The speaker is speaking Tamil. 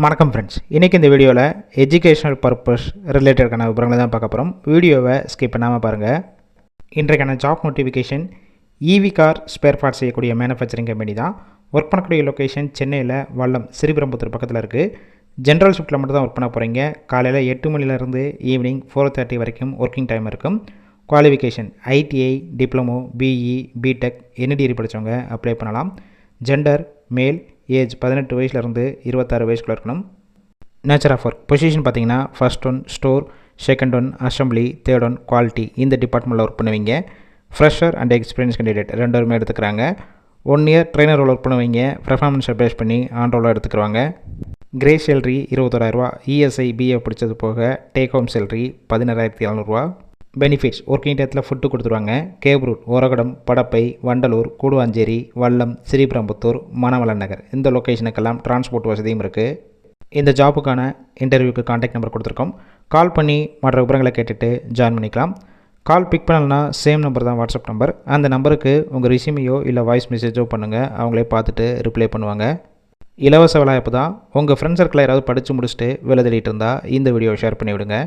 வணக்கம் ஃப்ரெண்ட்ஸ், இன்றைக்கி இந்த வீடியோவில் எஜுகேஷனல் பர்பஸ் ரிலேட்டடான விவரங்களை தான் பார்க்க போகிறோம். வீடியோவை ஸ்கிப் பண்ணாமல் பாருங்கள். இன்றைக்கான job notification EV car spare parts செய்யக்கூடிய மேனுஃபேக்சரிங் கம்பெனி தான். ஒர்க் பண்ணக்கூடிய லொக்கேஷன் சென்னையில் வல்லம் ஸ்ரீபெரும்புத்தூர் பக்கத்தில் இருக்குது. ஜென்ரல் ஷிஃப்ட்டில் மட்டும் தான் ஒர்க் பண்ண போகிறீங்க. காலையில் 8 மணிலேருந்து ஈவினிங் 4:30 வரைக்கும் ஒர்க்கிங் டைம் இருக்கும். Qualification ITI, diploma, BE, BTech, என்ன டிகிரி படித்தவங்க அப்ளை பண்ணலாம். ஜெண்டர் மேல், ஏஜ் 18 வயசுலேருந்து 26 வயசுக்குள்ள இருக்கணும். நேச்சர் ஆஃப் ஒர்க் பொசிஷன் பார்த்தீங்கன்னா first one store, second one assembly, third one quality. இந்த டிபார்ட்மெண்ட்டில் ஒர்க் பண்ணுவீங்க. ஃப்ரெஷர் அண்ட் எக்ஸ்பீரியன்ஸ் கேண்டிடேட் ரெண்டுமே எடுத்துக்கிறாங்க. 1 இயர் ட்ரெயினர் ரோல் ஒர்க் பண்ணுவீங்க. பெர்ஃபார்மன்ஸை பேஸ் பண்ணி ஆன் ரோலாக எடுத்துக்கிறாங்க. Grey salary 21,000. இஎஸ்ஐ பிஏ பிடிச்சது போக take home salary 16,700. Benefits working டயத்தில் ஃபுட்டு கொடுத்துருவாங்க. கேப் ரூட் ஓரகடம், படப்பை, வண்டலூர், கூடுவாஞ்சேரி, வல்லம், ஸ்ரீபெரும்புத்தூர், மணவளன் நகர் இந்த லொக்கேஷனுக்கெல்லாம் டிரான்ஸ்போர்ட் வசதியும் இருக்குது. இந்த ஜாப்புக்கான இன்டர்வியூக்கு கான்டாக்ட் நம்பர் கொடுத்துருக்கோம். கால் பண்ணி மற்ற விவரங்களை கேட்டுட்டு ஜாயின் பண்ணிக்கலாம். கால் பிக் பண்ணலன்னா சேம் நம்பர் தான் வாட்ஸ்அப் நம்பர். அந்த நம்பருக்கு உங்கள் ரிசியூமையோ இல்லை வாய்ஸ் மெசேஜோ பண்ணுங்கள். அவங்களே பார்த்துட்டு ரிப்ளை பண்ணுவாங்க. இலவச வேலைவாய்ப்பு தான். உங்கள் ஃப்ரெண்ட்ஸ் சர்க்கிளில் யாராவது படித்து முடிச்சுட்டு வேலை தேடிட்டு இருந்தால் இந்த வீடியோவை ஷேர் பண்ணி விடுங்க.